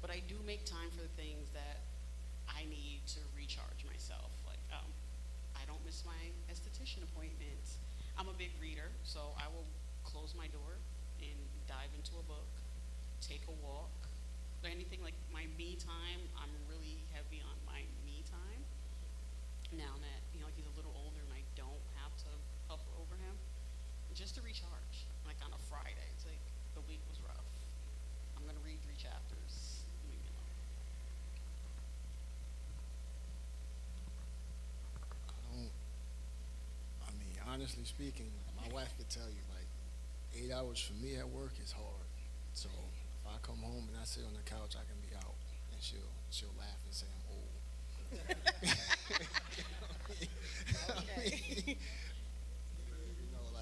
but I do make time for the things that I need to recharge myself. Like, I don't miss my esthetician appointments. I'm a big reader, so I will close my door and dive into a book, take a walk, or anything like my me time. I'm really heavy on my me time now that he's a little older and I don't have to hover over him, just to recharge. Like on a Friday, it's like the week was rough. I'm gonna read 3 chapters. Leave me alone. I don't. I mean, honestly speaking, my wife could tell you like 8 hours for me at work is hard. So if I come home and I sit on the couch, I can be out, and she'll laugh and say I'm old. I Okay. mean,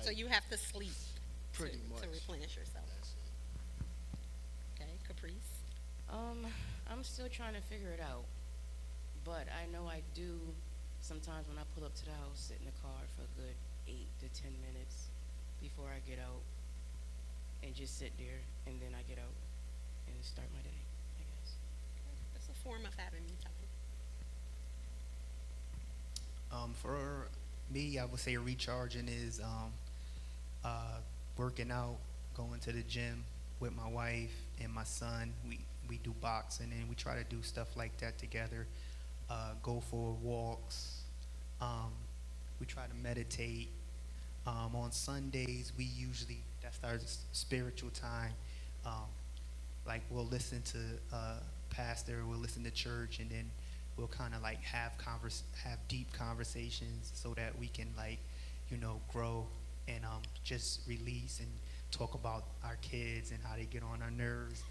So like you have to sleep pretty to much. replenish yourself. That's it. Okay, Caprice. Um, I'm still trying to figure it out, but I know I do sometimes when I pull up to the house, sit in the car for a good 8 to 10 minutes before I get out, and just sit there, and then I get out and start my day, I guess. It's a form of having me time. For me, I would say recharging is uh, working out, going to the gym with my wife and my son. We do boxing and we try to do stuff like that together. Go for walks. Um, we try to meditate. On Sundays, we usually that's our spiritual time. Um, like we'll listen to pastor, we'll listen to church, and then we'll kind of like have deep conversations so that we can like grow and just release and talk about our kids and how they get on our nerves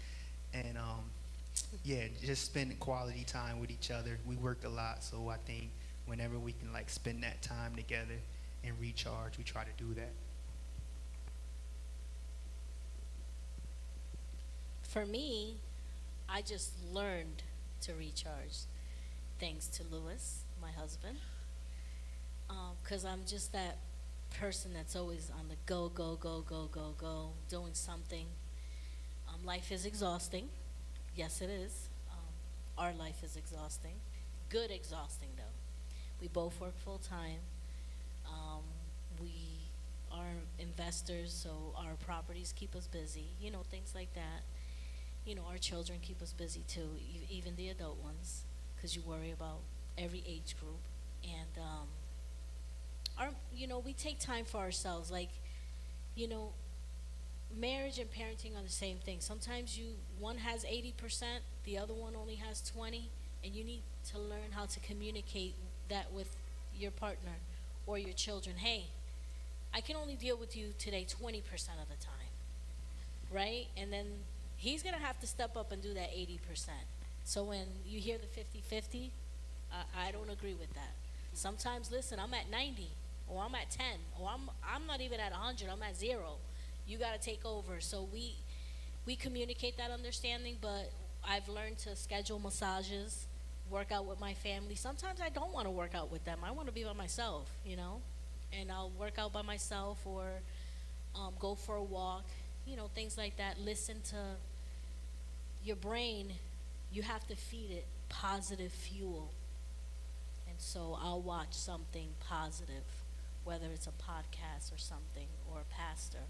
and yeah, just spend quality time with each other. We work a lot, so I think whenever we can like spend that time together and recharge, we try to do that. For me, I just learned to recharge thanks to Lewis, my husband, because I'm just that person that's always on the go, go, go, go, go, go, doing something. Life is exhausting. Yes, it is. Our life is exhausting. Good exhausting, though. We both work full time. Um, we are investors, so our properties keep us busy, things like that. Our children keep us busy too, even the adult ones, because you worry about every age group. And we take time for ourselves. Like, you know, marriage and parenting are the same thing. Sometimes one has 80%, the other one only has 20, and you need to learn how to communicate that with your partner or your children. Hey, I can only deal with you today 20% of the time, right? And then he's going to have to step up and do that 80%. So when you hear the 50-50, I don't agree with that. Sometimes, listen, I'm at 90, or I'm at 10, or I'm not even at 100, I'm at 0. You got to take over. So we communicate that understanding, but I've learned to schedule massages, work out with my family. Sometimes I don't want to work out with them. I want to be by myself, and I'll work out by myself or go for a walk, things like that. Listen to your brain. You have to feed it positive fuel. And so I'll watch something positive, whether it's a podcast or something or a pastor.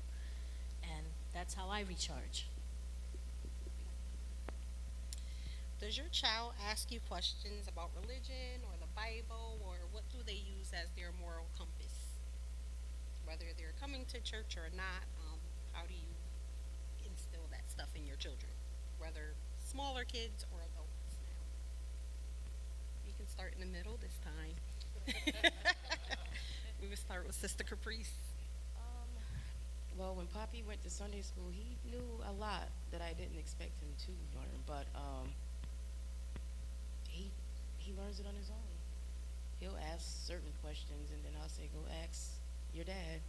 And that's how I recharge. Does your child ask you questions about religion or the Bible, or what do they use as their moral compass? Whether they're coming to church or not, how do you instill that stuff in your children? Whether smaller kids or adults now. You can start in the middle this time. We would start with Sister Caprice. Um, well, when Poppy went to Sunday school, he knew a lot that I didn't expect him to learn, but he learns it on his own. He'll ask certain questions, and then I'll say, "Go ask your dad."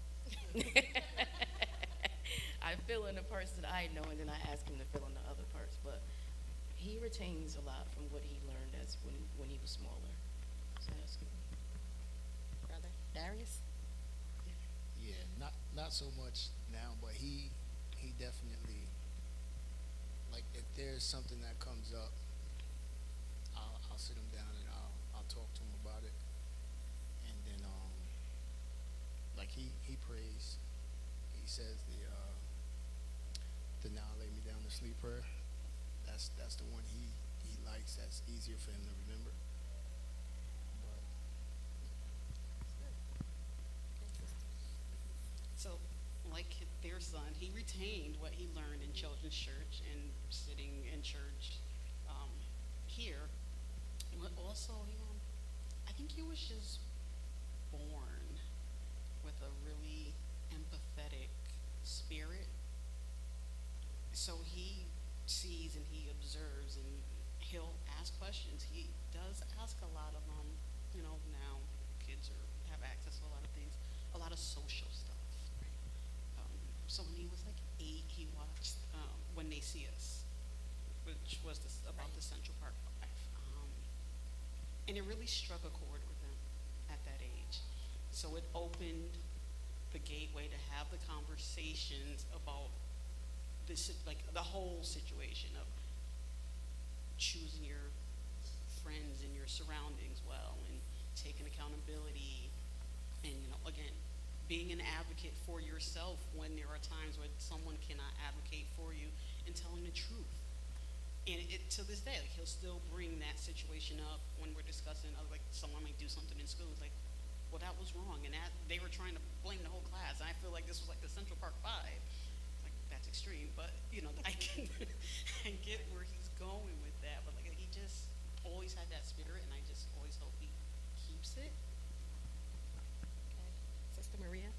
I fill in the parts that I know, and then I ask him to fill in the other parts. But he retains a lot from what he learned as when he was smaller. So that's good. Brother Darius? Yeah, not so much now, but he definitely like if there's something that comes up, I'll sit him down and I'll talk to him about it. And then like he prays. He says the now lay me down to sleep prayer. That's the one he likes. That's easier for him to remember. But So, like their son, he retained what he learned in children's church and sitting in church um, here. But also, I think he was just born with a really empathetic spirit. So he sees and he observes and he'll ask questions. He does ask a lot of now kids have access to a lot of things, a lot of social stuff. So when he was like 8, he watched When They See Us, which was about the Central Park Five, and it really struck a chord with him at that age. So it opened the gateway to have the conversations about this, like the whole situation of choosing your friends and your surroundings well, and taking accountability, and again, being an advocate for yourself when there are times when someone cannot advocate for you, and telling the truth. And it to this day, like he'll still bring that situation up when we're discussing, like someone might do something in school, like, well, that was wrong, and that they were trying to blame the whole class. And I feel like this was like the Central Park Five. Like that's extreme, but I can I get where he's going with that. But like he just always had that spirit, and I just always hope he keeps it. Okay. Sister Maria?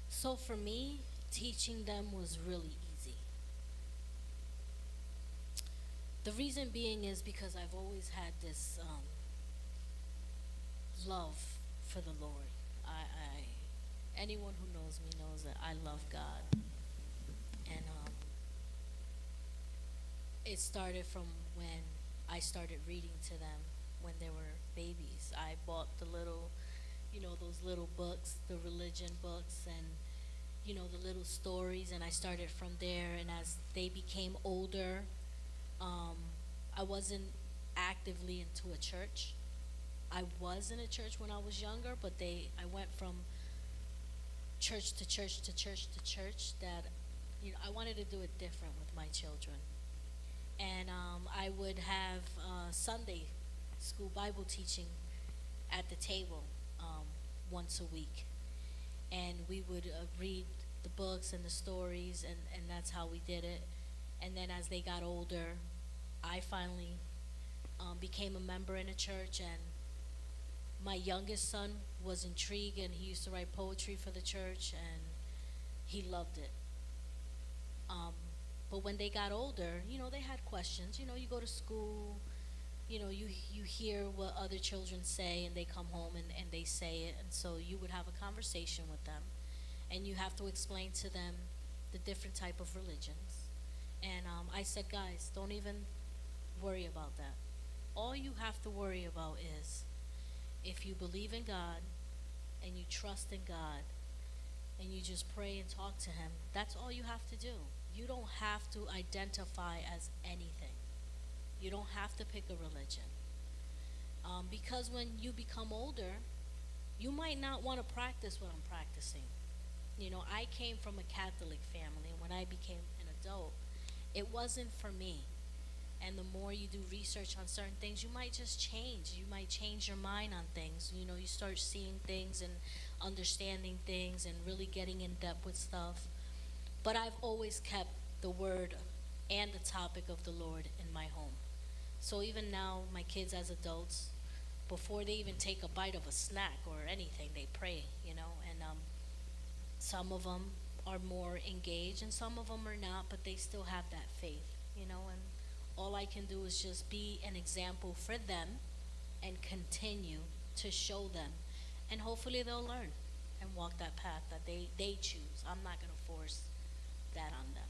So for me, teaching them was really easy. The reason being is because I've always had this love for the Lord. Anyone who knows me knows that I love God, and it started from when I started reading to them when they were babies. I bought the little, those little books, the religion books, and the little stories, and I started from there. And as they became older, I wasn't actively into a church. I was in a church when I was younger, but I went from church to church to church to church that I wanted to do it different with my children. And I would have Sunday school Bible teaching at the table once a week, and we would read the books and the stories, and that's how we did it. And then as they got older, I finally became a member in a church, and my youngest son was intrigued, and he used to write poetry for the church, and he loved it. But when they got older, they had questions. You go to school, you hear what other children say, and they come home and they say it, and so you would have a conversation with them, and you have to explain to them the different type of religions. And I said, guys, don't even worry about that. All you have to worry about is if you believe in God and you trust in God and you just pray and talk to Him, that's all you have to do. You don't have to identify as anything. You don't have to pick a religion. Because when you become older, you might not want to practice what I'm practicing. I came from a Catholic family, and when I became an adult, it wasn't for me. And the more you do research on certain things, you might just change. You might change your mind on things. You start seeing things and understanding things and really getting in depth with stuff. But I've always kept the word and the topic of the Lord in my home. So even now, my kids as adults, before they even take a bite of a snack or anything, they pray, and some of them are more engaged and some of them are not, but they still have that faith, and all I can do is just be an example for them and continue to show them, and hopefully they'll learn and walk that path that they choose. I'm not going to force that on them.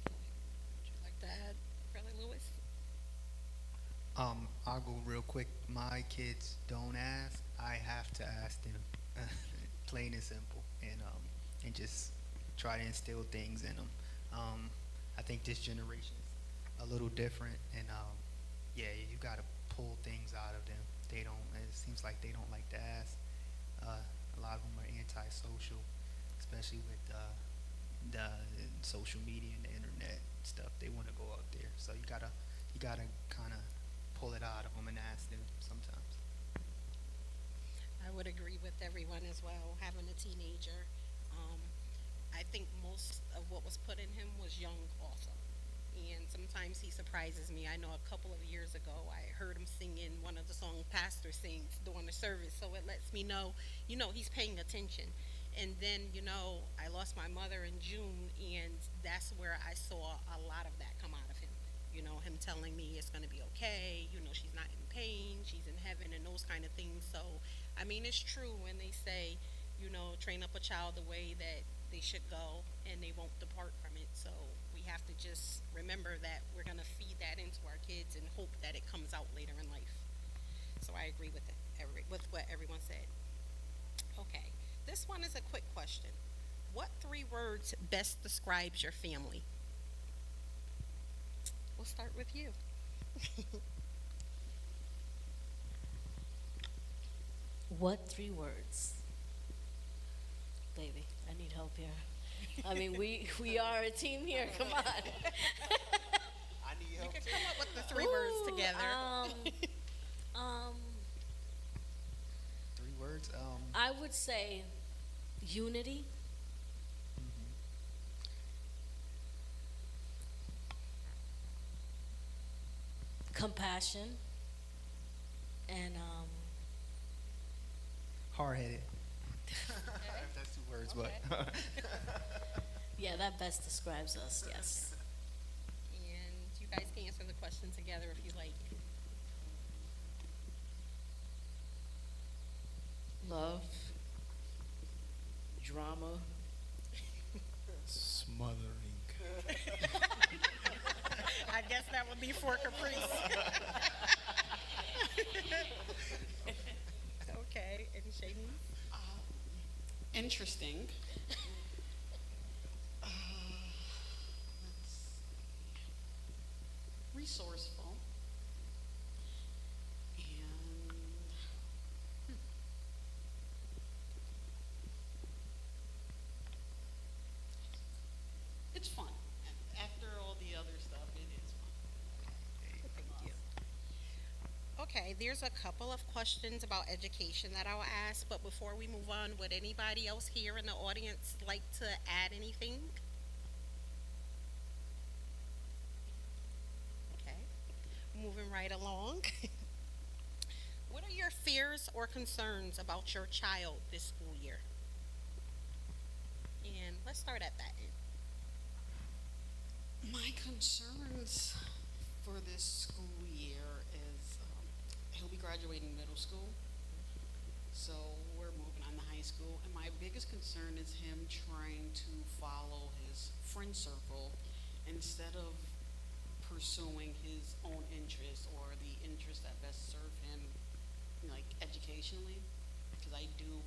Would you like to add, Brother Lewis? I'll go real quick. My kids don't ask. I have to ask them. Plain and simple. And and just try to instill things in them. I think this generation is a little different, and yeah, you got to pull things out of them. They don't. It seems like they don't like to ask. A lot of them are antisocial, especially with the social media and the internet stuff. They want to go out there, so you gotta kind of pull it out of them and ask them sometimes. I would agree with everyone as well. Having a teenager, um, I think most of what was put in him was young also. And sometimes he surprises me. I know a couple of years ago I heard him singing one of the songs Pastor sings during the service, so it lets me know, he's paying attention. And then, I lost my mother in June, and that's where I saw a lot of that come out of him. Him telling me it's going to be okay, she's not in pain, she's in heaven, and those kind of things. So, I mean, it's true when they say, train up a child the way that they should go, and they won't depart from it. So, we have to just remember that we're going to feed that into our kids and hope that it comes out later in life. So, I agree with with what everyone said. Okay, this one is a quick question. What 3 words best describes your family? We'll start with you. What 3 words? Baby, I need help here. I mean, we are a team here. Come on. I need You help. could come up with the 3 words Ooh, together. Um, 3 words. I would say unity, compassion, and Hard-headed. That's 2 words, but yeah, that best describes us. Yes. And you guys can answer the question together if you like. Love, drama, Smothering. I guess that would be for Caprice. Okay, and Shayne? Interesting. Let's see. Resourceful. And it's fun. After all the other stuff, it is fun. Thank you. Okay, there's a couple of questions about education that I'll ask, but before we move on, would anybody else here in the audience like to add anything? Okay, moving right along. What are your fears or concerns about your child this school year? And let's start at that end. My concerns for this school year is he'll be graduating middle school. So we're moving on to high school. And my biggest concern is him trying to follow his friend circle instead of pursuing his own interests or the interests that best serve him, like educationally. Because I do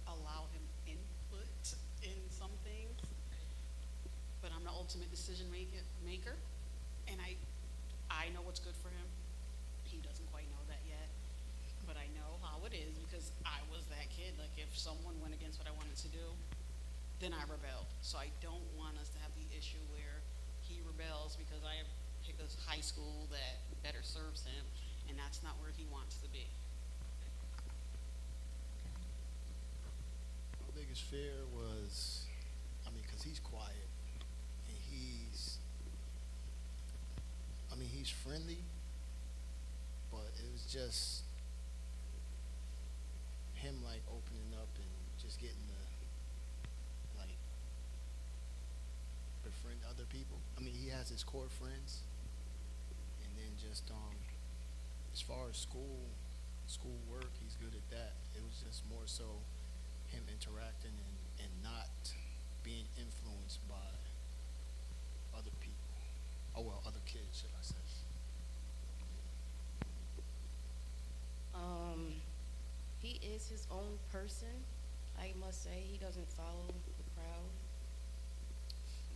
allow him input in some things, but I'm the ultimate decision maker, and I know what's good for him. He doesn't quite know that yet, but I know how it is because I was that kid. Like if someone went against what I wanted to do, then I rebelled. So I don't want us to have the issue where he rebels because I have picked a high school that better serves him, and that's not where he wants to be. My biggest fear was, because he's quiet and he's friendly, but it was just him like opening up and just getting to like befriend other people. He has his core friends, and then just as far as school work, he's good at that. It was just more so him interacting and not being influenced by other people. Oh well, other kids, should I say. He is his own person. I must say he doesn't follow the crowd. crowd.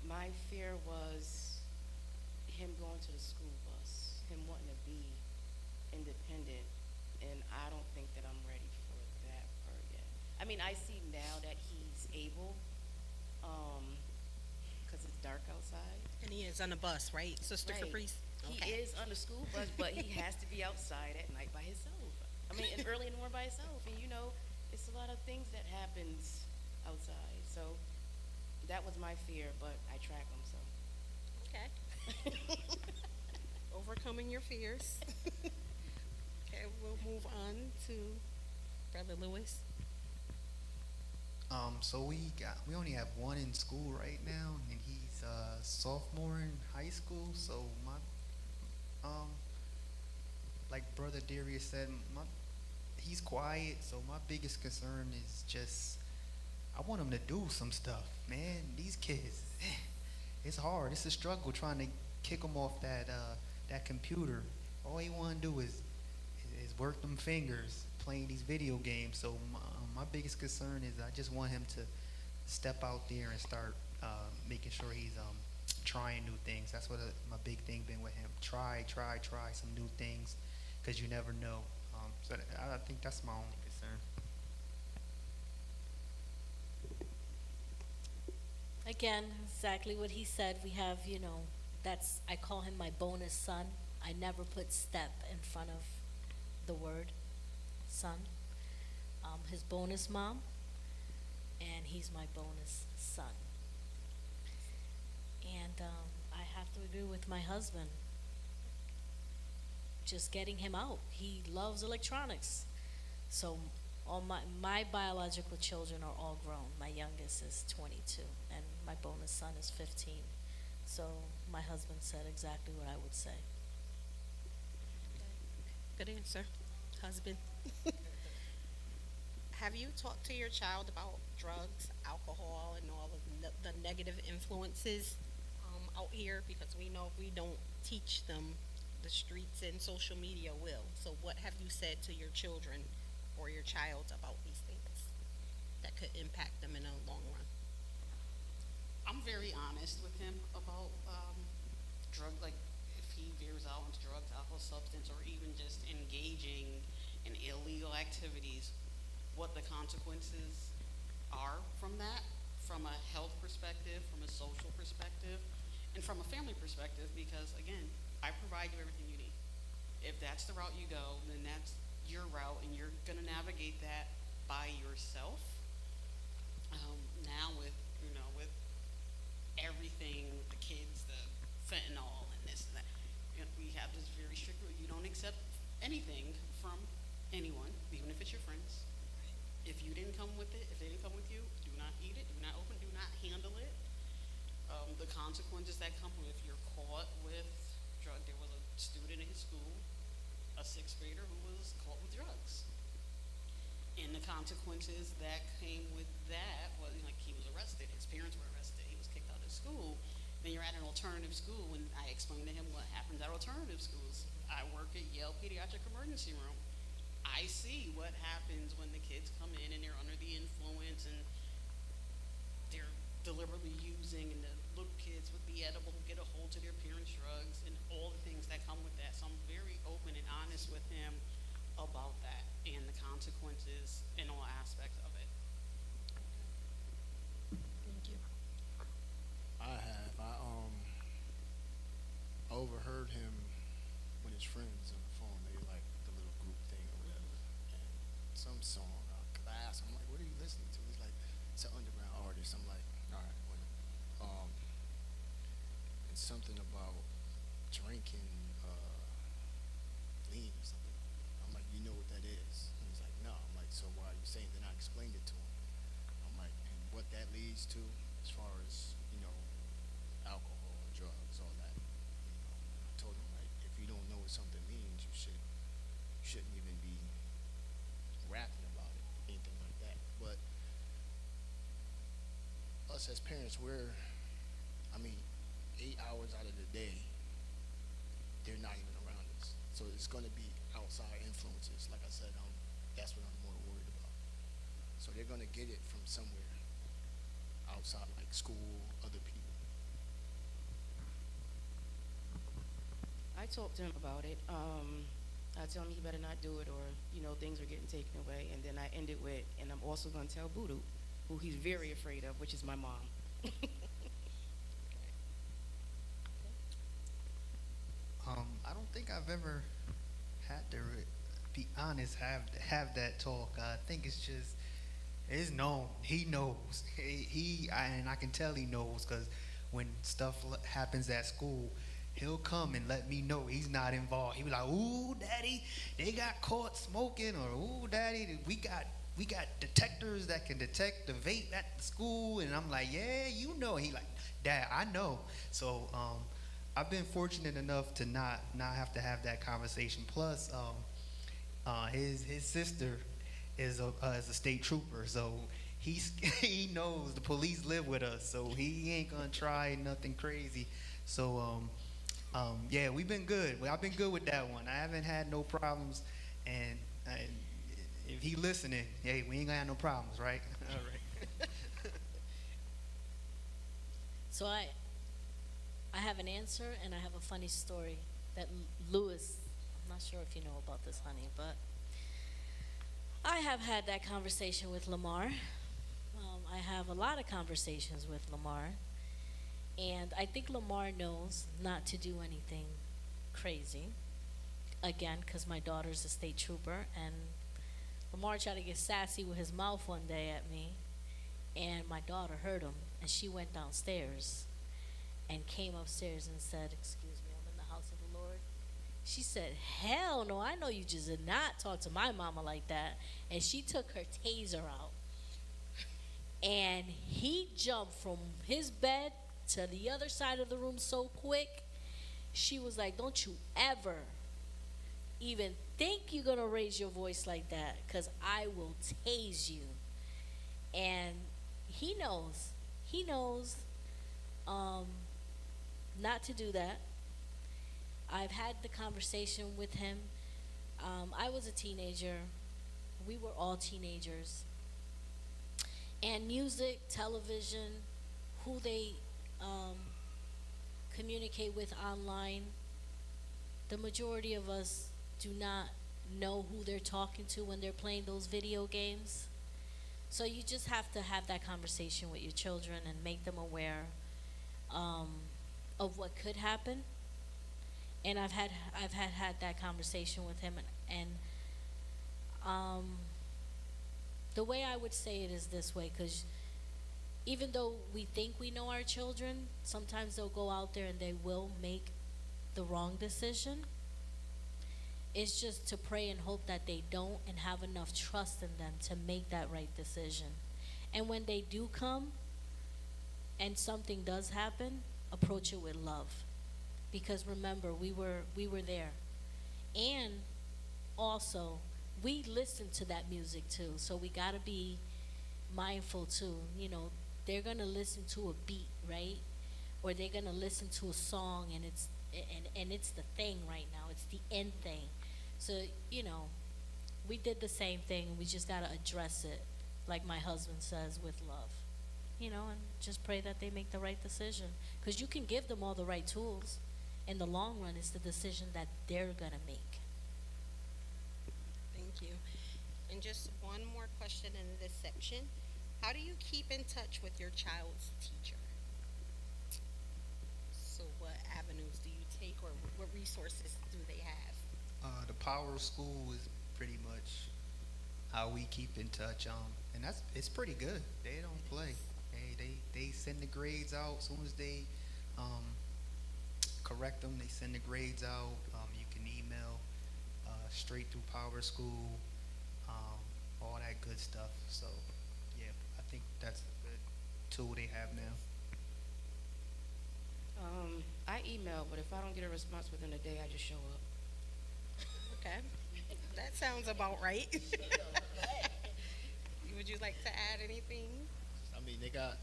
My fear was him going to the school bus, him wanting to be independent, and I don't think that I'm ready for that part yet. I mean, I see now that he's able, because it's dark outside. And he is on a bus, right, Sister Right. Caprice? He Okay. is on the school bus, but he has to be outside at night by himself. I mean, and early in the morning by himself, and it's a lot of things that happens outside. So that was my fear, but I track him, so. Okay. Overcoming your fears. Okay, we'll move on to Brother Lewis. So we only have one in school right now, and he's a sophomore in high school. So like Brother Darius said, he's quiet. So my biggest concern is just I want him to do some stuff, man. These kids, it's hard. It's a struggle trying to kick them off that computer. All he want to do is work them fingers playing these video games. So my biggest concern is I just want him to step out there and start making sure he's trying new things. That's what my big thing been with him. Try some new things, because you never know. So I think that's my only concern. Again, exactly what he said. We have, I call him my bonus son. I never put step in front of the word son. His bonus mom, and he's my bonus son. And I have to agree with my husband. Just getting him out. He loves electronics. So all my biological children are all grown. My youngest is 22, and my bonus son is 15. So my husband said exactly what I would say. Good answer, husband. Have you talked to your child about drugs, alcohol, and all of the negative influences out here? Because we know if we don't teach them, the streets and social media will. So what have you said to your children or your child about these things that could impact them in the long run? I'm very honest with him about like if he veers out into drugs, alcohol, substance, or even just engaging in illegal activities, what the consequences are from that, from a health perspective, from a social perspective, and from a family perspective, because again, I provide you everything you need. If that's the route you go, then that's your route, and you're gonna navigate that by yourself. Now with everything, the kids, the fentanyl and this and that, we have this very strict rule. You don't accept anything from anyone, even if it's your friends. If you didn't come with it, if they didn't come with you, do not eat it, do not open, do not handle it. The consequences that come if you're caught with drug. There was a student in his school, a sixth grader, who was caught with drugs. And the consequences that came with that was like he was arrested, his parents were arrested, he was kicked out of school. Then you're at an alternative school, and I explained to him what happens at alternative schools. I work at Yale Pediatric Emergency Room. I see what happens when the kids come in and they're under the influence and they're deliberately using, and the little kids with the edible get a hold to their parents' drugs and all the things that come with that. So I'm very open and honest with him about that and the consequences in all aspects of it. Thank you. I overheard him when his friends on the phone, they like the little group thing or whatever, and some song, cause I asked him, I'm like, what are you listening to? He's like, it's an underground artist. I'm like, all right, it's something about drinking, lean or something. I'm like, you know what that is? And he's like, no. I'm like, so why are you saying? Then I explained it to him. I'm like, and what that leads to, as far as, alcohol, drugs, all that. I told him, like, if you don't know what something means, you shouldn't even be rapping about it, anything like that. But us as parents, 8 hours out of the day, they're not even around us. So it's going to be outside influences. Like I said, that's what I'm more worried about. So they're going to get it from somewhere outside, like school, other people? I talked to him about it. I tell him he better not do it, or things are getting taken away. And then I end it with, and I'm also going to tell Voodoo, who he's very afraid of, which is my mom. I don't think I've ever had to be honest, have that talk. I think it's known. He knows. And I can tell he knows because when stuff happens at school, he'll come and let me know he's not involved. He'll be like, "Ooh, Daddy, they got caught smoking," or "Ooh, Daddy, we got detectors that can detect the vape at the school." And I'm like, "Yeah, you know." He like, "Dad, I know." So I've been fortunate enough to not have to have that conversation. Plus, his sister is a state trooper, so he knows the police live with us, so he ain't gonna try nothing crazy. So yeah, we've been good. Well, I've been good with that one. I haven't had no problems, and if he listening, hey, we ain't gonna have no problems, right? All right. So I have an answer and I have a funny story that Lewis, I'm not sure if you know about this, honey, but I have had that conversation with Lamar. I have a lot of conversations with Lamar, and I think Lamar knows not to do anything crazy. Again, because my daughter's a state trooper, and Lamar tried to get sassy with his mouth one day at me, and my daughter heard him, and she went downstairs and came upstairs and said, "Excuse me, I'm in the house of the Lord." She said, "Hell no, I know you just did not talk to my mama like that." And she took her taser out. And he jumped from his bed to the other side of the room so quick. She was like, "Don't you ever even think you're going to raise your voice like that, because I will tase you." And he knows. He knows not to do that. I've had the conversation with him. I was a teenager. We were all teenagers. And music, television, who they communicate with online, the majority of us do not know who they're talking to when they're playing those video games. So you just have to have that conversation with your children and make them aware of what could happen. And I've had that conversation with him, and the way I would say it is this way, because even though we think we know our children, sometimes they'll go out there and they will make the wrong decision. It's just to pray and hope that they don't, and have enough trust in them to make that right decision. And when they do come and something does happen, approach it with love. Because remember, we were there. And also, we listen to that music too, so we got to be mindful too. They're going to listen to a beat, right? Or they're going to listen to a song, and it's the thing right now. It's the end thing. So, we did the same thing, and we just got to address it, like my husband says, with love. And just pray that they make the right decision. Because you can give them all the right tools. In the long run, it's the decision that they're going to make. Thank you. And just one more question in this section. How do you keep in touch with your child's teacher? So what avenues do you take, or what resources do they have? The Power School is pretty much how we keep in touch. And it's pretty good. They don't play. They send the grades out as soon as they correct them. They send the grades out. You can email straight through Power School, all that good stuff. So yeah, I think that's a good tool they have now. I email, but if I don't get a response within a day, I just show up. Okay. That sounds about right. Would you like to add anything? I mean, they got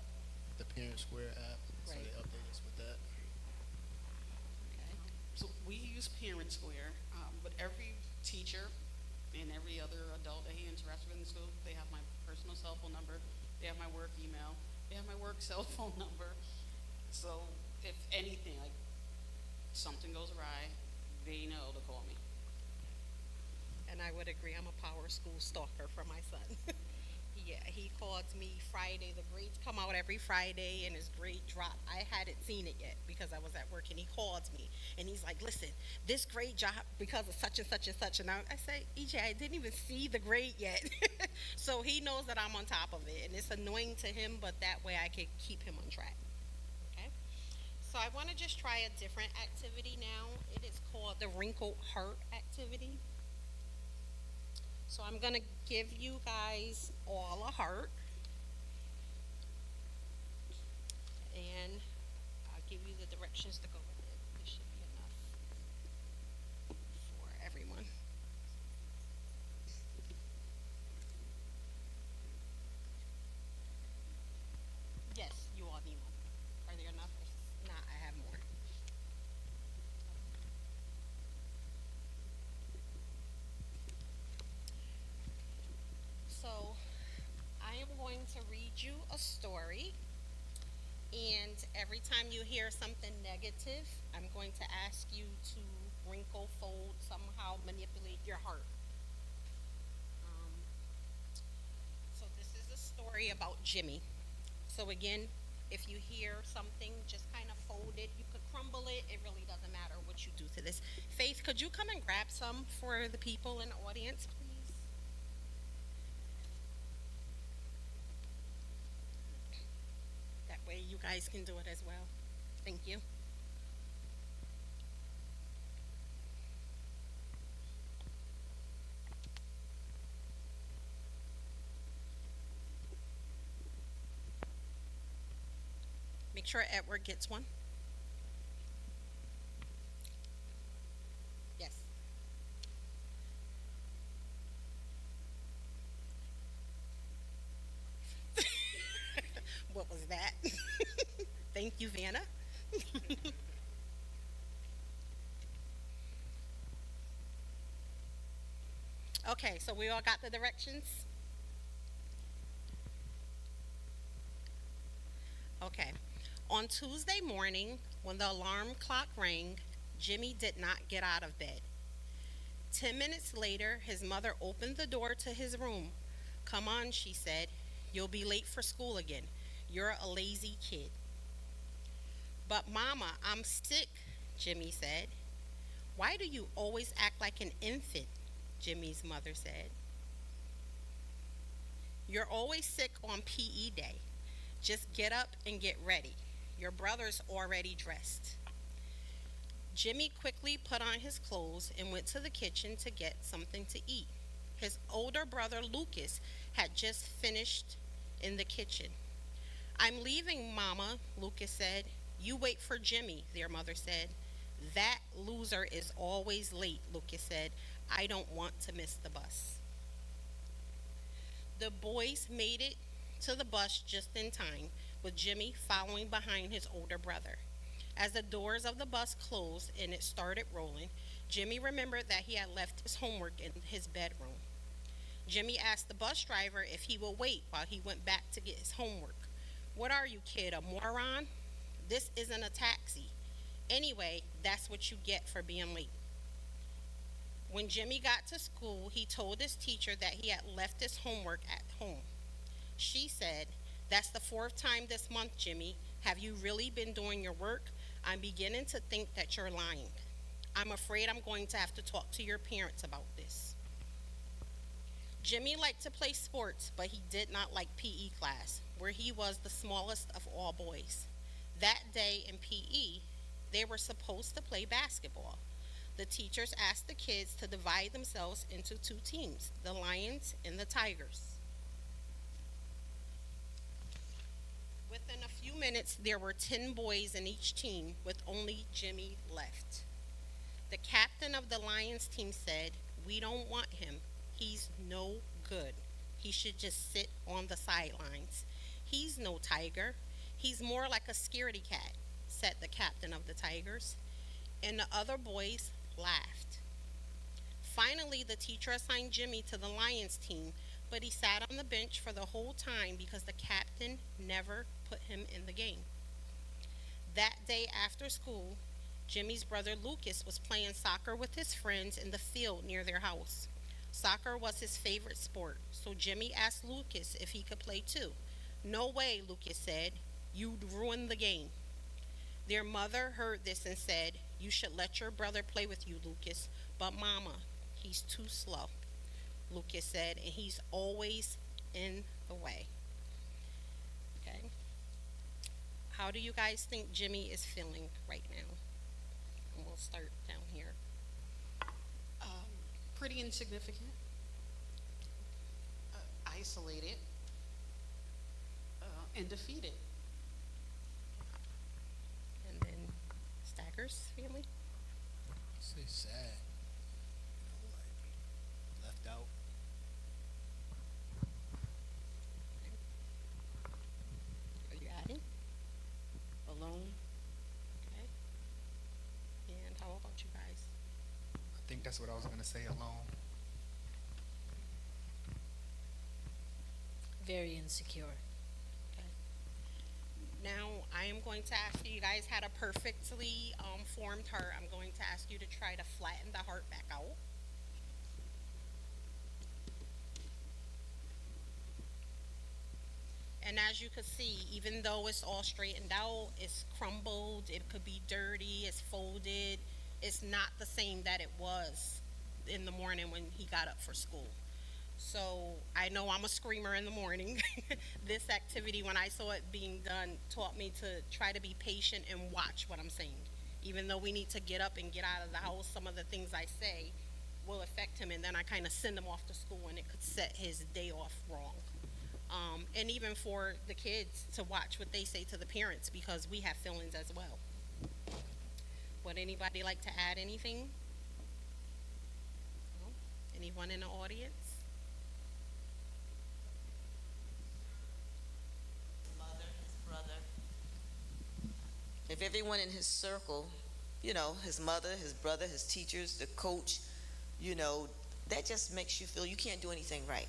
the Parent Square app, so Right. they update us with that. Okay. So we use Parent Square, but every teacher and every other adult that he interacts with in the school, they have my personal cell phone number, they have my work email, They have my work cell phone number. So if anything, like something goes awry, they know to call me. And I would agree, I'm a power school stalker for my son. Yeah, he called me Friday. The grades come out every Friday and his grade dropped. I hadn't seen it yet because I was at work, and he called me and he's like, listen, this grade dropped because of such and such and such. And I say, EJ, I didn't even see the grade yet. So he knows that I'm on top of it, and it's annoying to him, but that way I can keep him on track. Okay? So I want to just try a different activity now. It is called the wrinkled heart activity. So I'm going to give you guys all a heart. And I'll give you the directions to go with it. This should be enough for everyone. Yes, you all need one. Are there enough? If not, I have more. So I am going to read you a story, and every time you hear something negative, I'm going to ask you to wrinkle, fold, somehow manipulate your heart. Um, so this is a story about Jimmy. So again, if you hear something, just kind of fold it. You could crumble it. It really doesn't matter what you do to this. Faith, could you come and grab some for the people in the audience, please? That way you guys can do it as well. Thank you. Make sure Edward gets one. Yes. What was that? Thank you, Vanna. Okay, so we all got the directions? Okay. On Tuesday morning, when the alarm clock rang, Jimmy did not get out of bed. 10 minutes later, his mother opened the door to his room. Come on, she said. You'll be late for school again. You're a lazy kid. But, Mama, I'm sick, Jimmy said. Why do you always act like an infant? Jimmy's mother said. You're always sick on PE day. Just get up and get ready. Your brother's already dressed. Jimmy quickly put on his clothes and went to the kitchen to get something to eat. His older brother Lucas had just finished in the kitchen. I'm leaving, Mama, Lucas said. You wait for Jimmy, their mother said. That loser is always late, Lucas said. I don't want to miss the bus. The boys made it to the bus just in time, with Jimmy following behind his older brother. As the doors of the bus closed and it started rolling, Jimmy remembered that he had left his homework in his bedroom. Jimmy asked the bus driver if he would wait while he went back to get his homework. What are you, kid, a moron? This isn't a taxi. Anyway, that's what you get for being late. When Jimmy got to school, he told his teacher that he had left his homework at home. She said, that's the 4th time this month, Jimmy. Have you really been doing your work? I'm beginning to think that you're lying. I'm afraid I'm going to have to talk to your parents about this. Jimmy liked to play sports, but he did not like PE class, where he was the smallest of all boys. That day in PE, they were supposed to play basketball. The teachers asked the kids to divide themselves into 2 teams, the Lions and the Tigers. Within a few minutes, there were 10 boys in each team, with only Jimmy left. The captain of the Lions team said, we don't want him. He's no good. He should just sit on the sidelines. He's no tiger. He's more like a scaredy cat, said the captain of the Tigers. And the other boys laughed. Finally, the teacher assigned Jimmy to the Lions team, but he sat on the bench for the whole time because the captain never put him in the game. That day after school, Jimmy's brother Lucas was playing soccer with his friends in the field near their house. Soccer was his favorite sport, so Jimmy asked Lucas if he could play too. No way, Lucas said. You'd ruin the game. Their mother heard this and said, You should let your brother play with you, Lucas. But Mama, he's too slow, Lucas said, and he's always in the way. Okay. How do you guys think Jimmy is feeling right now? And we'll start down here. Pretty insignificant, isolated, and defeated. And then Stagger's family. I say sad. Like left out. Are you adding? Alone? Okay. And how about you guys? I think that's what I was gonna say. Alone. Very insecure. Okay. Now I am going to ask you guys had a perfectly formed heart. I'm going to ask you to try to flatten the heart back out. And as you can see, even though it's all straightened out, it's crumbled, it could be dirty, it's folded, it's not the same that it was in the morning when he got up for school. So I know I'm a screamer in the morning. This activity, when I saw it being done, taught me to try to be patient and watch what I'm saying. Even though we need to get up and get out of the house, some of the things I say will affect him, and then I kind of send him off to school, and it could set his day off wrong. And even for the kids to watch what they say to the parents, because we have feelings as well. Would anybody like to add anything? No? Anyone in the audience? Mother, his brother. If everyone in his circle, his mother, his brother, his teachers, the coach, that just makes you feel you can't do anything right.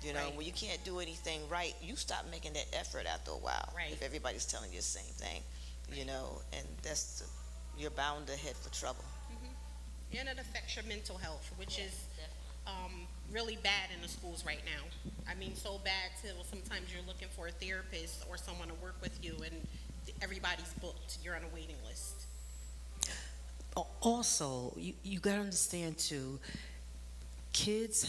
Right. When you can't do anything right, you stop making that effort after a while. Right. If everybody's telling you the same thing, and you're bound to head for trouble. And it affects your mental health, which is really bad in the schools right now. I mean, so bad till sometimes you're looking for a therapist or someone to work with you, and everybody's booked. You're on a waiting list. Also, you got to understand too, kids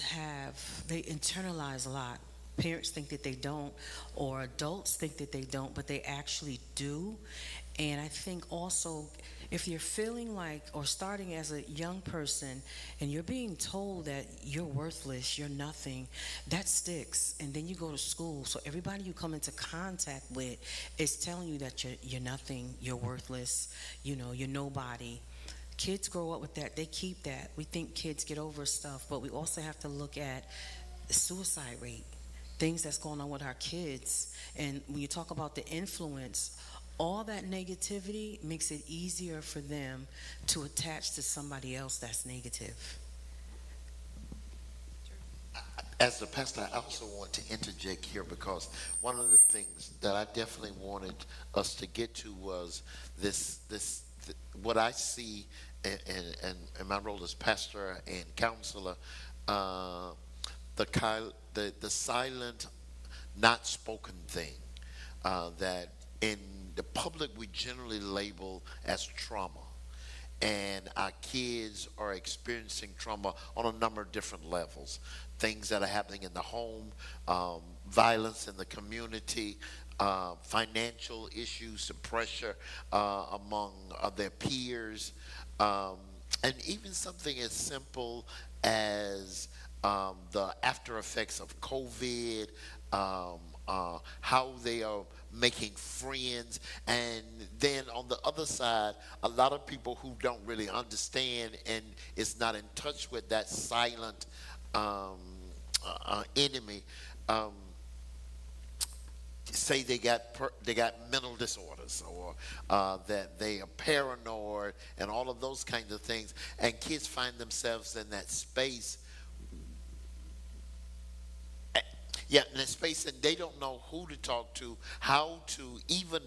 they internalize a lot. Parents think that they don't, or adults think that they don't, but they actually do. And I think also, if you're feeling like, or starting as a young person, and you're being told that you're worthless, you're nothing, that sticks. And then you go to school, so everybody you come into contact with is telling you that you're nothing, you're worthless, you're nobody. Kids grow up with that. They keep that. We think kids get over stuff, but we also have to look at the suicide rate, things that's going on with our kids. And when you talk about the influence, all that negativity makes it easier for them to attach to somebody else that's negative. As the pastor, I also want to interject here, because one of the things that I definitely wanted us to get to was what I see in my role as pastor and counselor, the silent, not spoken thing that in the public we generally label as trauma. And our kids are experiencing trauma on a number of different levels. Things that are happening in the home, violence in the community, financial issues, the pressure among their peers, and even something as simple as the after effects of COVID, how they are making friends. And then on the other side, a lot of people who don't really understand and is not in touch with that silent enemy, say they got mental disorders, or that they are paranoid, and all of those kinds of things. And kids find themselves in that space. Yeah, and let's face it, they don't know who to talk to, how to even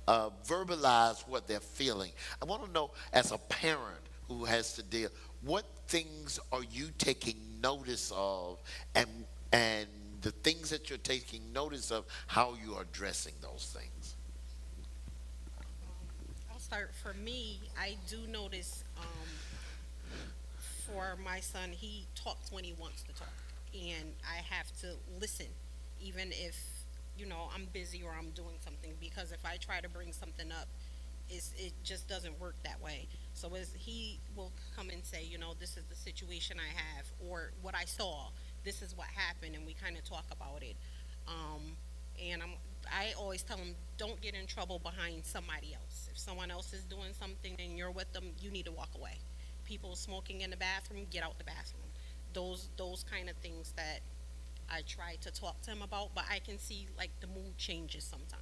verbalize what they're feeling. I want to know, as a parent who has to deal, what things are you taking notice of, and the things that you're taking notice of, how you are addressing those things? I'll start. For me, I do notice for my son, he talks when he wants to talk, and I have to listen, even if I'm busy or I'm doing something. Because if I try to bring something up, it just doesn't work that way. So as he will come and say, this is the situation I have, or what I saw, this is what happened, and we kind of talk about it. And I always tell him, don't get in trouble behind somebody else. If someone else is doing something and you're with them, you need to walk away. People smoking in the bathroom, get out the bathroom. Those kind of things that I try to talk to him about, but I can see like the mood changes sometimes.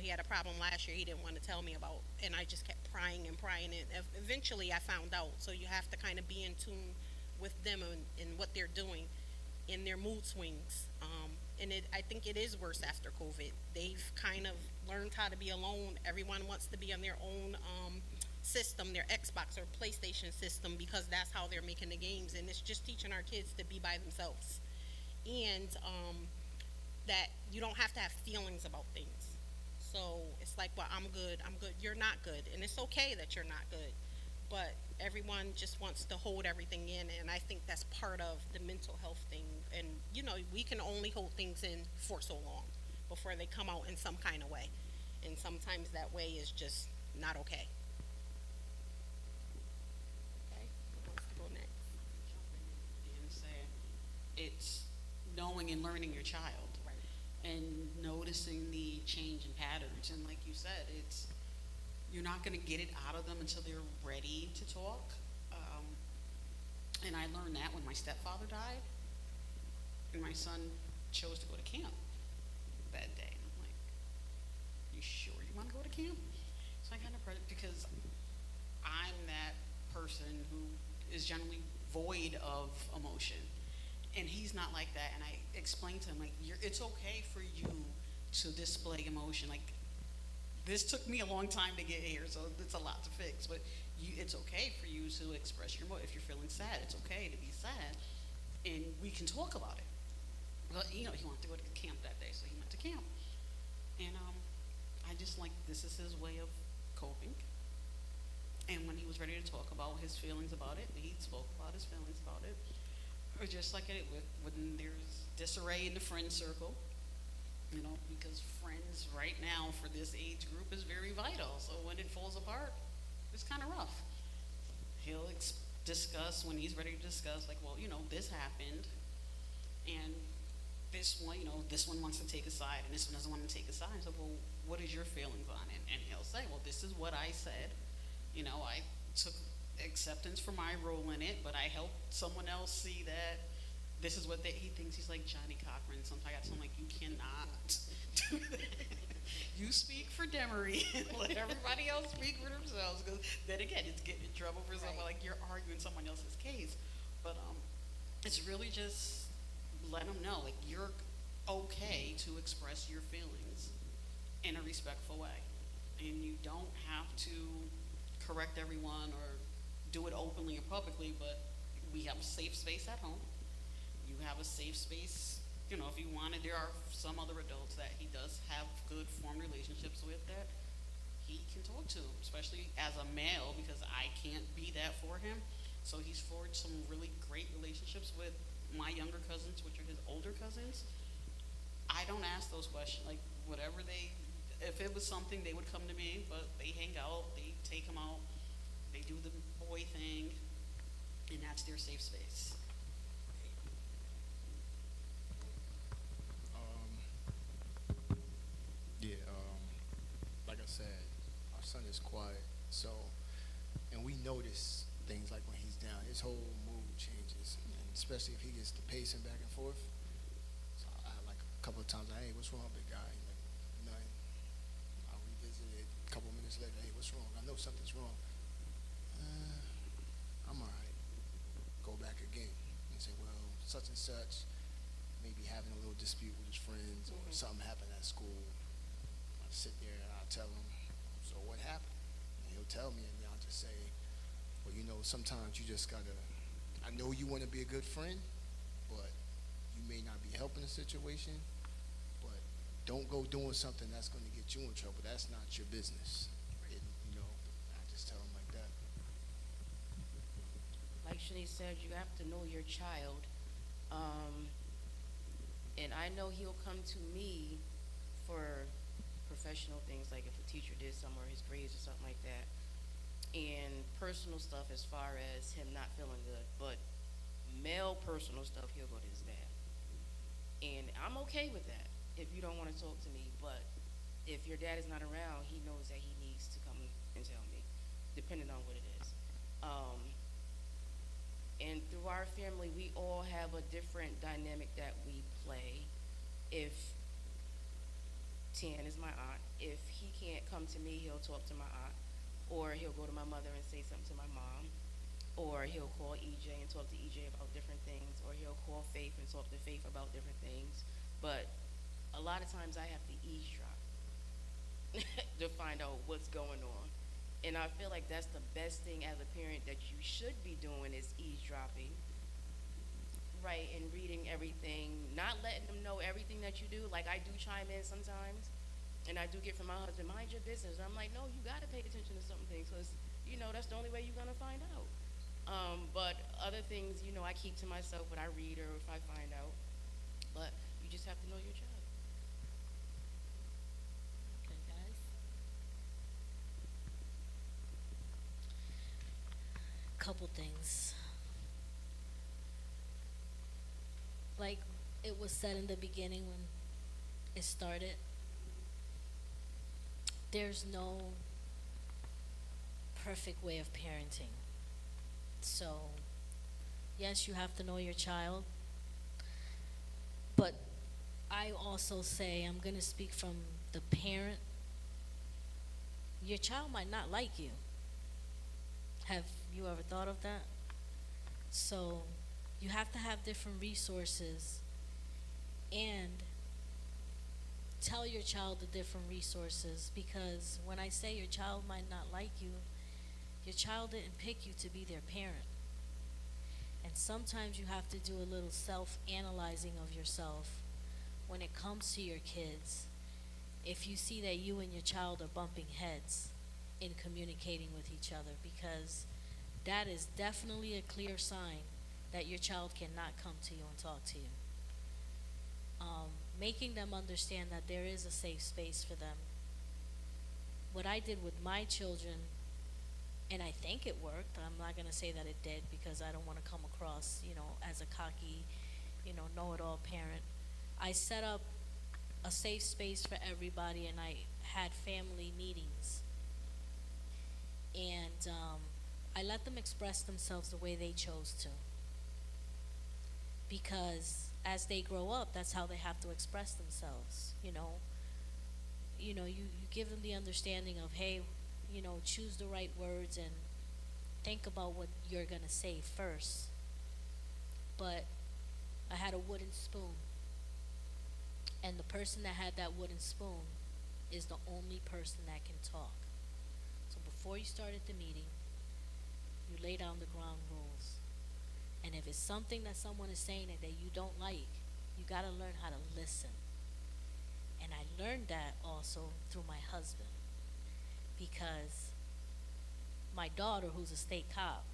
He had a problem last year he didn't want to tell me about, and I just kept prying and prying, and eventually I found out. So you have to kind of be in tune with them and what they're doing in their mood swings. And I think it is worse after COVID. They've kind of learned how to be alone. Everyone wants to be on their own system, their Xbox or PlayStation system, because that's how they're making the games, and it's just teaching our kids to be by themselves. And that you don't have to have feelings about things. So it's like, well, I'm good, you're not good, and it's okay that you're not good, but everyone just wants to hold everything in, and I think that's part of the mental health thing. And we can only hold things in for so long before they come out in some kind of way, and sometimes that way is just not okay. Okay, who wants to go next? And say it's knowing and learning your child, and noticing the change in patterns. And like you said, you're not going to get it out of them until they're ready to talk. And I learned that when my stepfather died, and my son chose to go to camp that day. And I'm like, you sure you want to go to camp? So I kind of because I'm that person who is generally void of emotion. And he's not like that. And I explained to him, like, it's okay for you to display emotion. Like, this took me a long time to get here, so it's a lot to fix. But it's okay for you to express your emotion. If you're feeling sad, it's okay to be sad, and we can talk about it. Well, he wanted to go to camp that day, so he went to camp. And I just this is his way of coping. And when he was ready to talk about his feelings about it, he spoke about his feelings about it. Or just like when there's disarray in the friend circle, because friends right now for this age group is very vital. So when it falls apart, it's kind of rough. He'll discuss when he's ready to discuss, like, well, this happened, and this one wants to take a side, and this one doesn't want to take a side. So, well, what is your feelings on it? And he'll say, well, this is what I said. I took acceptance for my role in it, but I helped someone else see that this is what he thinks. He's like Johnny Cochran. Sometimes I'm like, you cannot do that. You speak for Demery and let everybody else speak for themselves, because then again, it's getting in trouble for someone, like you're arguing someone else's case. But it's really just let them know, like, you're okay to express your feelings in a respectful way, and you don't have to correct everyone or do it openly or publicly. But we have a safe space at home. You have a safe space, if you wanted. There are some other adults that he does have good formed relationships with that he can talk to, especially as a male, because I can't be that for him. So he's forged some really great relationships with my younger cousins, which are his older cousins. I don't ask those questions. Like, whatever if it was something, they would come to me, but they hang out, they take him out, they do the boy thing, and that's their safe space. Like I said, our son is quiet, and we notice things like when he's down, his whole mood changes, and especially if he gets to pacing back and forth. So like a couple of times, hey, what's wrong, big guy? He's like, nothing. I'll revisit it a couple of minutes later. Hey, what's wrong? I know something's wrong. I'm all right. Go back again and say, well, such and such. maybe having a little dispute with his friends or something happened at school. I sit there and I tell him, so what happened? And he'll tell me, and then I'll just say, well, you know, sometimes you just gotta, I know you wanna be a good friend, but you may not be helping the situation, but don't go doing something that's gonna get you in trouble. That's not your business. And, you know, I just tell him like that. Like Shanice said, you have to know your child. And I know he'll come to me for professional things, like if a teacher did something or his grades or something like that, and personal stuff as far as him not feeling good. But male personal stuff, he'll go to his dad. And I'm okay with that if you don't want to talk to me. But if your dad is not around, he knows that he needs to come and tell me, depending on what it is. And through our family, we all have a different dynamic that we play. If Tian is my aunt, if he can't come to me, he'll talk to my aunt, or he'll go to my mother and say something to my mom, or he'll call EJ and talk to EJ about different things, or he'll call Faith and talk to Faith about different things. But a lot of times I have to eavesdrop to find out what's going on. And I feel like that's the best thing as a parent that you should be doing is eavesdropping, right, and reading everything, not letting them know everything that you do. Like I do chime in sometimes, and I do get from my husband, mind your business. I'm like, no, you gotta pay attention to some things, because, you know, that's the only way you're gonna find out. But other things, you know, I keep to myself what I read or if I find out. But you just have to know your child. Okay, guys. Couple things. Like it was said in the beginning when it started, there's no perfect way of parenting. So, yes, you have to know your child, but I also say, I'm going to speak from the parent, your child might not like you. Have you ever thought of that? So, you have to have different resources and tell your child the different resources, because when I say your child might not like you, your child didn't pick you to be their parent. And sometimes you have to do a little self-analyzing of yourself when it comes to your kids. If you see that you and your child are bumping heads in communicating with each other, because that is definitely a clear sign that your child cannot come to you and talk to you. Making them understand that there is a safe space for them. What I did with my children, and I think it worked, I'm not going to say that it did because I don't want to come across, you know, as a cocky, you know-it-all parent. I set up a safe space for everybody, and I had family meetings. And I let them express themselves the way they chose to. Because as they grow up, that's how they have to express themselves, you know. You give them the understanding of, hey, you know, choose the right words and think about what you're going to say first. But I had a wooden spoon. And the person that had that wooden spoon is the only person that can talk. So before you started the meeting, you lay down the ground rules. And if it's something that someone is saying that you don't like, you got to learn how to listen. And I learned that also through my husband. Because my daughter, who's a state cop,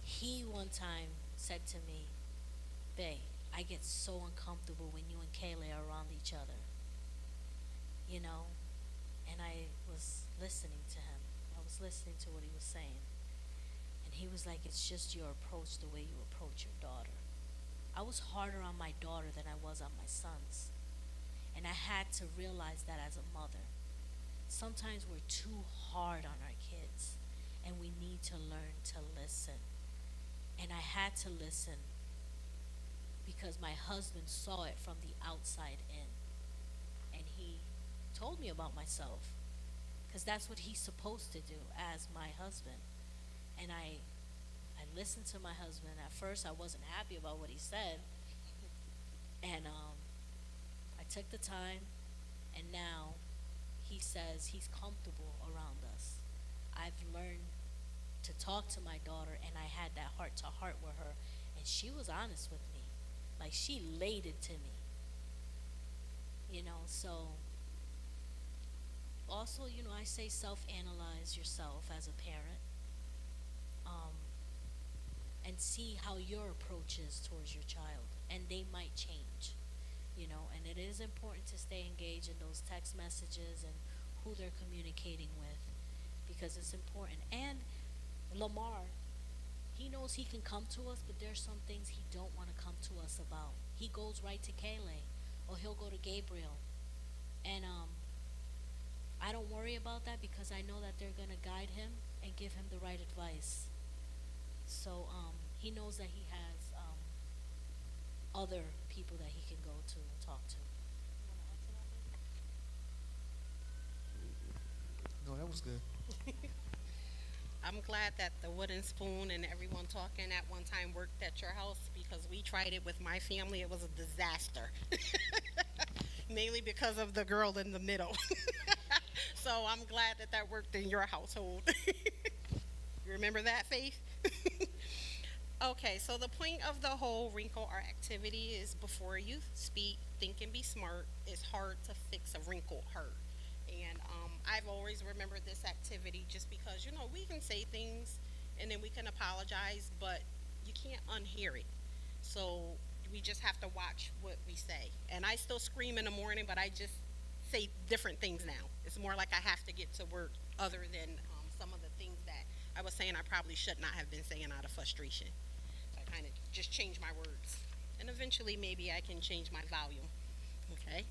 he one time said to me, Bae, I get so uncomfortable when you and Kayla are around each other. You know? And I was listening to him. I was listening to what he was saying. And he was like, it's just your approach, the way you approach your daughter. I was harder on my daughter than I was on my sons. And I had to realize that as a mother. Sometimes we're too hard on our kids, and we need to learn to listen. And I had to listen because my husband saw it from the outside in. And he told me about myself, because that's what he's supposed to do as my husband. And I listened to my husband. At first, I wasn't happy about what he said, And I took the time, and now he says he's comfortable around us. I've learned to talk to my daughter, and I had that heart to heart with her, and she was honest with me. Like, she laid it to me, so also, I say self-analyze yourself as a parent, um, and see how your approach is towards your child, and they might change, and it is important to stay engaged in those text messages and who they're communicating with, because it's important. And Lamar, he knows he can come to us, but there's some things he don't want to come to us about. He goes right to Kaylee, or he'll go to Gabriel, and I don't worry about that because I know that they're gonna guide him and give him the right advice. So he knows that he has other people that he can go to and talk to. You wanna add to that, Liz? No, that was good. I'm glad that the wooden spoon and everyone talking at one time worked at your house, because we tried it with my family. It was a disaster. Mainly because of the girl in the middle. So I'm glad that that worked in your household. You remember that, Faith? Okay, so the point of the whole wrinkle art activity is, before you speak, think and be smart. It's hard to fix a wrinkled heart. And I've always remembered this activity just because, we can say things and then we can apologize, but you can't unhear it. So we just have to watch what we say. And I still scream in the morning, but I just say different things now. It's more like I have to get to work, other than some of the things that I was saying I probably should not have been saying out of frustration. So I kind of just change my words. And eventually maybe I can change my volume. Okay?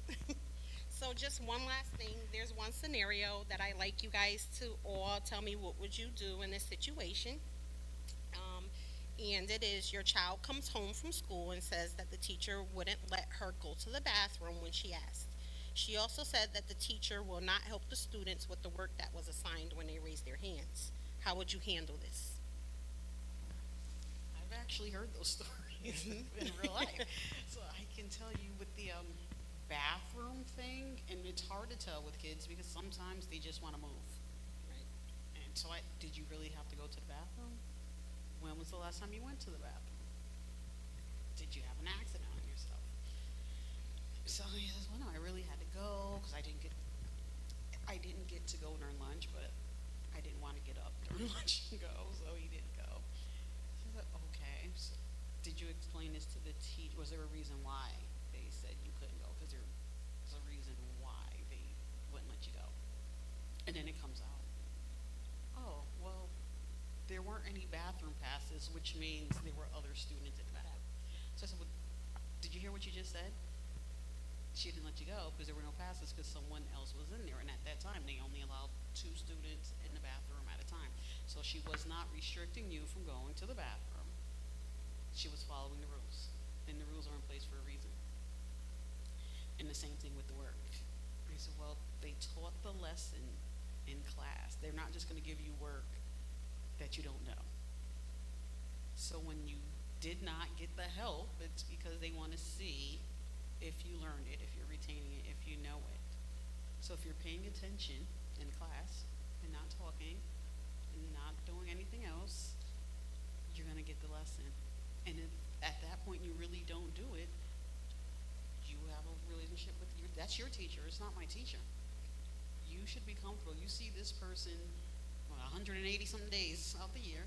So just one last thing. There's one scenario that I like you guys to all tell me, what would you do in this situation? And it is, your child comes home from school and says that the teacher wouldn't let her go to the bathroom when she asked. She also said that the teacher will not help the students with the work that was assigned when they raised their hands. How would you handle this? I've actually heard those stories in real life. So I can tell you with the bathroom thing, and it's hard to tell with kids because sometimes they just want to move. Right. And so did you really have to go to the bathroom? When was the last time you went to the bathroom? Did you have an accident on yourself? So he says, well, no, I really had to go because I didn't get to go during lunch, but I didn't want to get up during lunch and go, so he didn't go. So I said, okay. So did you explain this to the teacher? Was there a reason why they said you couldn't go? Because there was a reason why they wouldn't let you go. And then it comes out, oh, well, there weren't any bathroom passes, which means there were other students in the bathroom. So I said, well, did you hear what you just said? She didn't let you go because there were no passes because someone else was in there. And at that time, they only allowed 2 students in the bathroom at a time. So she was not restricting you from going to the bathroom. She was following the rules. And the rules are in place for a reason. And the same thing with the work. I said, well, they taught the lesson in class. They're not just going to give you work that you don't know. So when you did not get the help, it's because they want to see if you learned it, if you're retaining it, if you know it. So if you're paying attention in class and not talking and not doing anything else, you're going to get the lesson. And if at that point you really don't do it, you have a relationship with that's your teacher. It's not my teacher. You should be comfortable. You see this person 180 something days out the year.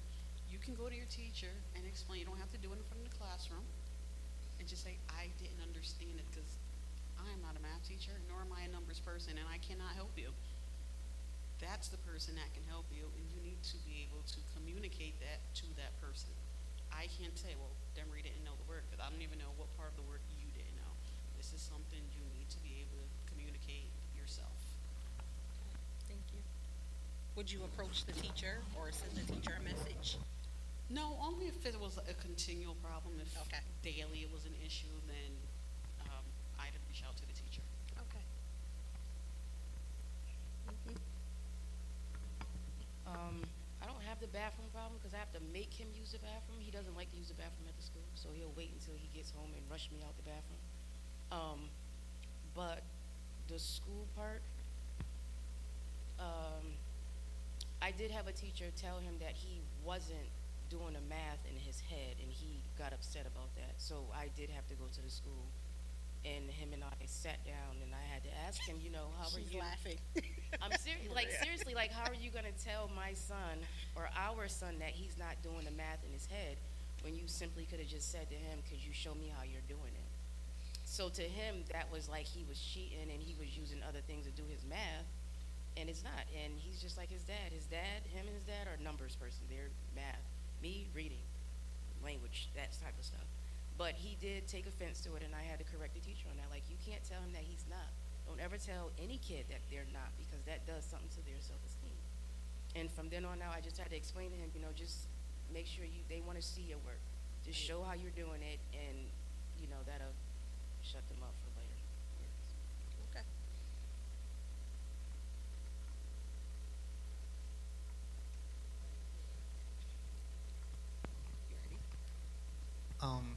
You can go to your teacher and explain. You don't have to do it in front of the classroom. And just say, I didn't understand it because I'm not a math teacher, nor am I a numbers person, and I cannot help you. That's the person that can help you, and you need to be able to communicate that to that person. I can't say, well, Demery didn't know the work, because I don't even know what part of the work you didn't know. This is something you need to be able to communicate yourself. Thank you. Would you approach the teacher or send the teacher a message? No, only if it was a continual problem. If Okay. daily it was an issue, then I'd reach out to the teacher. Okay. I don't have the bathroom problem because I have to make him use the bathroom. He doesn't like to use the bathroom at the school, so he'll wait until he gets home and rush me out the bathroom. But the school part, I did have a teacher tell him that he wasn't doing the math in his head, and he got upset about that. So I did have to go to the school, and him and I sat down, and I had to ask him, how are She's you? laughing. I'm serious. Like seriously, like how are you gonna tell my son or our son that he's not doing the math in his head when you simply could have just said to him, "Could you show me how you're doing it?" So to him, that was like he was cheating and he was using other things to do his math, and it's not. And he's just like his dad. Him and his dad are numbers person. They're math. Me, reading, language, that type of stuff. But he did take offense to it, and I had to correct the teacher on that. Like, you can't tell him that he's not. Don't ever tell any kid that they're not, because that does something to their self-esteem. And from then on out, I just had to explain to him, just make sure they want to see your work. Just show how you're doing it, and, that'll shut them up for later. Okay.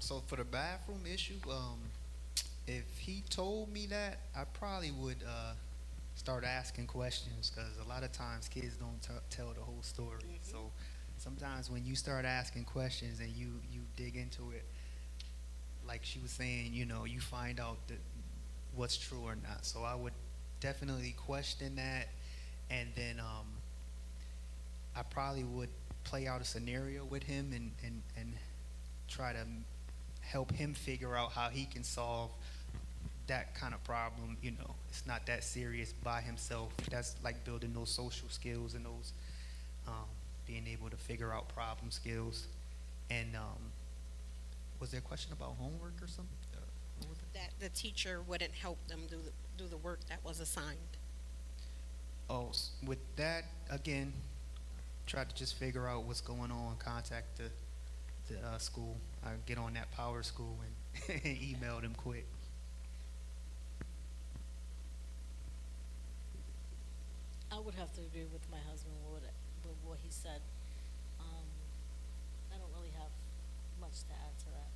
So for the bathroom issue, if he told me that, I probably would start asking questions, because a lot of times kids don't tell the whole story. So sometimes when you start asking questions and you dig into it, like she was saying, you find out that what's true or not. So I would definitely question that, and then I probably would play out a scenario with him and try to help him figure out how he can solve that kind of problem. It's not that serious by himself. That's like building those social skills and those being able to figure out problem skills. And was there a question about homework or something? What was it? That the teacher wouldn't help them do the work that was assigned. Oh, with that, again, try to just figure out what's going on, contact the school. I get on that Power School and email them quick. I would have to agree with my husband with what he said. I don't really have much to add to that.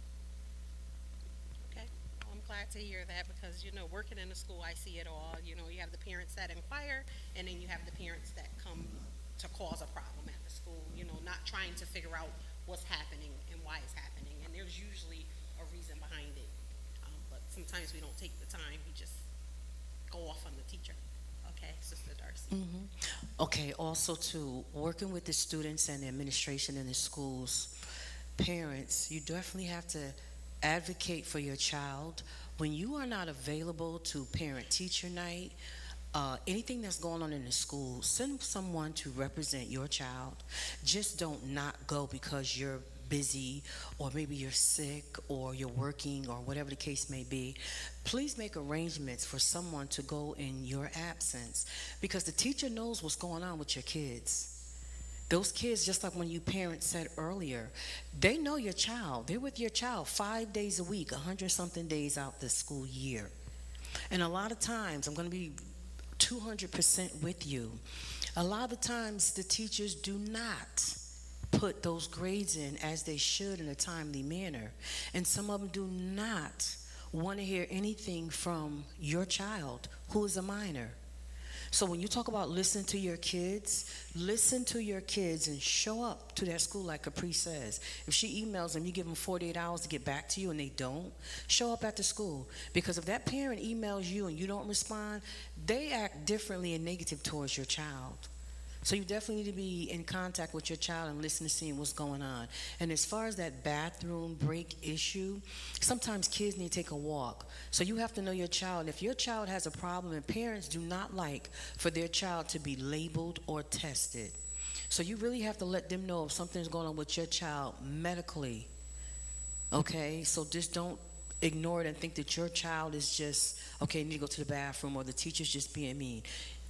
Okay. Well, I'm glad to hear that, because, working in the school, I see it all. You have the parents that inquire, and then you have the parents that come to cause a problem at the school, not trying to figure out what's happening and why it's happening. And there's usually a reason behind it. But sometimes we don't take the time. We just go off on the teacher. Okay, Sister Darcy. Okay, also too, working with the students and the administration in the schools, parents, you definitely have to advocate for your child. When you are not available to parent-teacher night, anything that's going on in the school, send someone to represent your child. Just don't not go because you're busy, or maybe you're sick, or you're working, or whatever the case may be. Please make arrangements for someone to go in your absence, because the teacher knows what's going on with your kids. Those kids, just like when you parents said earlier, they know your child. They're with your child 5 days a week, 100-something days out the school year. And a lot of times, I'm going to be 200% with you. A lot of the times, the teachers do not put those grades in as they should in a timely manner. And some of them do not want to hear anything from your child who is a minor. So when you talk about listen to your kids and show up to that school like Capri says. If she emails them, you give them 48 hours to get back to you and they don't, show up at the school. Because if that parent emails you and you don't respond, they act differently and negative towards your child. So you definitely need to be in contact with your child and listen to see what's going on. And as far as that bathroom break issue, sometimes kids need to take a walk. So you have to know your child. If your child has a problem, and parents do not like for their child to be labeled or tested. So you really have to let them know if something's going on with your child medically. Okay? So just don't ignore it and think that your child is just, okay, need to go to the bathroom, or the teacher's just being mean.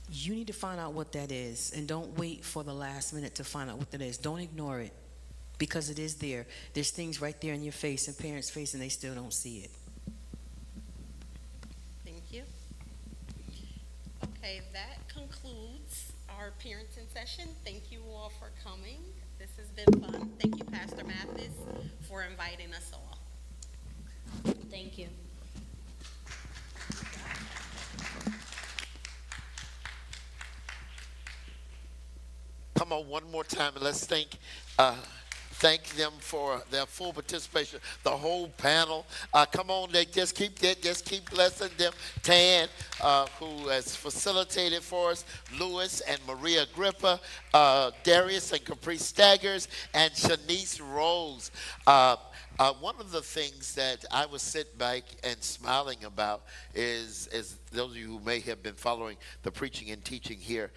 You need to find out what that is, and don't wait for the last minute to find out what that is. Don't ignore it, because it is there. There's things right there in your face, and parents' face, and they still don't see it. Thank you. Okay, that concludes our parenting session. Thank you all for coming. This has been fun. Thank you, Pastor Mathis, for inviting us all. Thank you. come on, one more time, and let's thank them for their full participation. The whole panel. Come on, they just keep blessing them. Tan, who has facilitated for us, Louis and Maria Agrippa, Darius and Caprice Staggers, and Shanice Rose. One of the things that I was sitting back and smiling about is those of you who may have been following the preaching and teaching here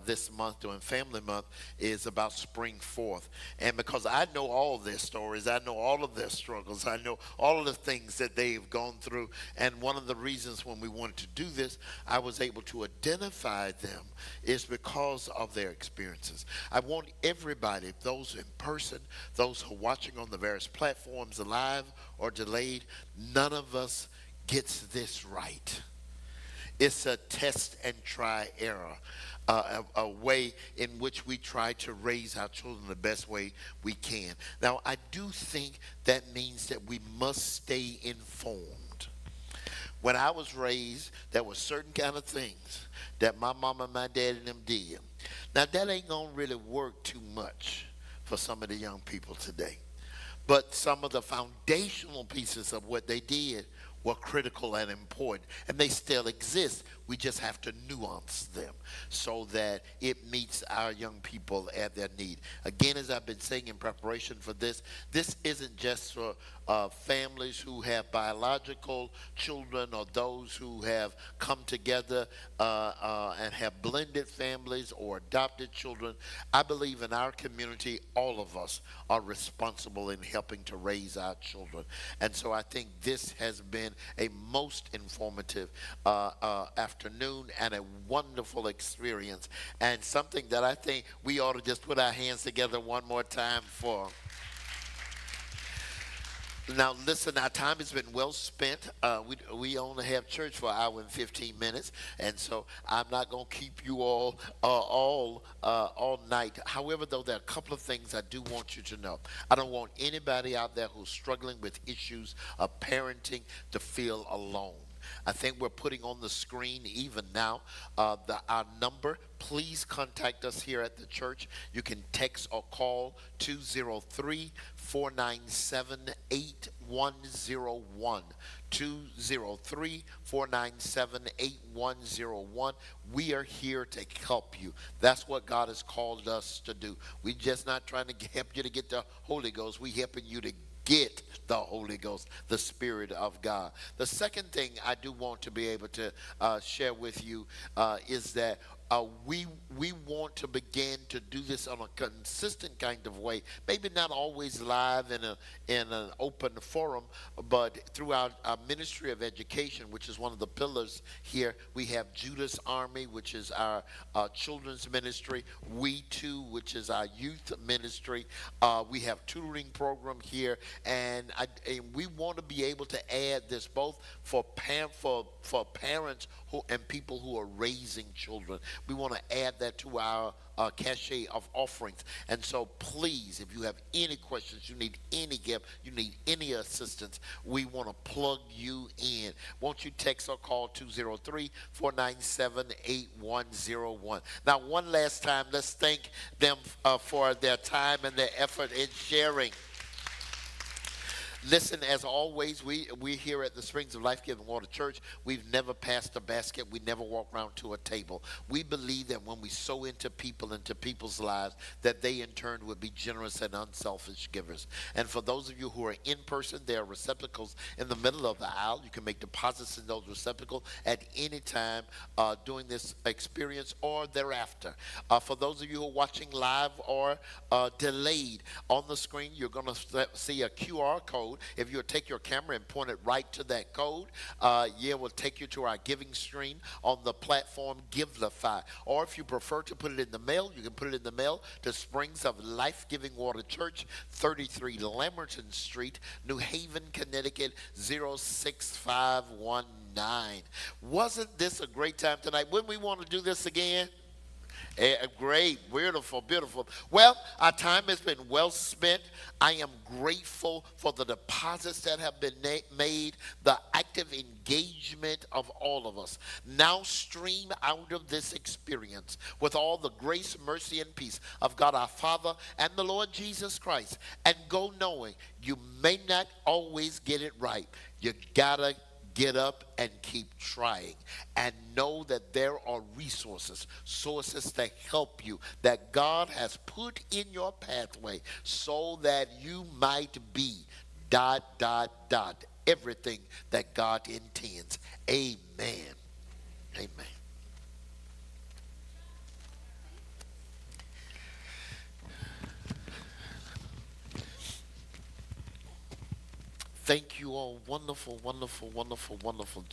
this month during Family Month is about Spring Forth. And because I know all of their stories, I know all of their struggles, I know all of the things that they've gone through. And one of the reasons when we wanted to do this, I was able to identify them is because of their experiences. I want everybody, those in person, those who are watching on the various platforms, live or delayed, none of us gets this right. It's a test and try error, a way in which we try to raise our children the best way we can. Now, I do think that means that we must stay informed. When I was raised, there were certain kind of things that my mama and my dad and them did. Now, that ain't gonna really work too much for some of the young people today. But some of the foundational pieces of what they did were critical and important, and they still exist. We just have to nuance them so that it meets our young people at their need. Again, as I've been saying in preparation for this isn't just for families who have biological children or those who have come together and have blended families or adopted children. I believe in our community, all of us are responsible in helping to raise our children. And so I think this has been a most informative afternoon and a wonderful experience, and something that I think we ought to just put our hands together one more time for. Now, listen, our time has been well spent. We only have church for an hour and 15 minutes, and so I'm not going to keep you all night. However, though, there are a couple of things I do want you to know. I don't want anybody out there who's struggling with issues of parenting to feel alone. I think we're putting on the screen even now our number. Please contact us here at the church. You can text or call 203-497-8101. 203-497-8101. We are here to help you. That's what God has called us to do. We're just not trying to help you to get the Holy Ghost. We're helping you to get the Holy Ghost, the Spirit of God. The second thing I do want to be able to share with you is that we want to begin to do this on a consistent kind of way. Maybe not always live in an open forum, but throughout our Ministry of Education, which is one of the pillars here. We have Judas Army, which is our children's ministry. We Too, which is our youth ministry. We have tutoring program here, and we want to be able to add this both for parents and people who are raising children. We want to add that to our cachet of offerings. And so please, if you have any questions, you need any gift, you need any assistance, we want to plug you in. Won't you text or call 203-497-8101. Now, one last time, let's thank them for their time and their effort in sharing. Listen, as always, we here at the Springs of Life Giving Water Church, we've never passed a basket. We never walk around to a table. We believe that when we sow into people's lives, that they in turn would be generous and unselfish givers. And for those of you who are in person, there are receptacles in the middle of the aisle. You can make deposits in those receptacles at any time during this experience or thereafter. For those of you who are watching live or delayed, on the screen, you're going to see a QR code. If you'll take your camera and point it right to that code, we'll take you to our giving screen on the platform Givelify. Or if you prefer to put it in the mail, you can put it in the mail to Springs of Life Giving Water Church, 33 Lamberton Street, New Haven, Connecticut, 06519. Wasn't this a great time tonight? Wouldn't we want to do this again? Great, beautiful, beautiful. Well, our time has been well spent. I am grateful for the deposits that have been made, the active engagement of all of us. Now stream out of this experience with all the grace, mercy, and peace of God our Father and the Lord Jesus Christ. And go knowing you may not always get it right. You gotta get up and keep trying, and know that there are resources, sources that help you, that God has put in your pathway so that you might be ... everything that God intends. Amen. Amen. Thank you all. Wonderful, wonderful, wonderful, wonderful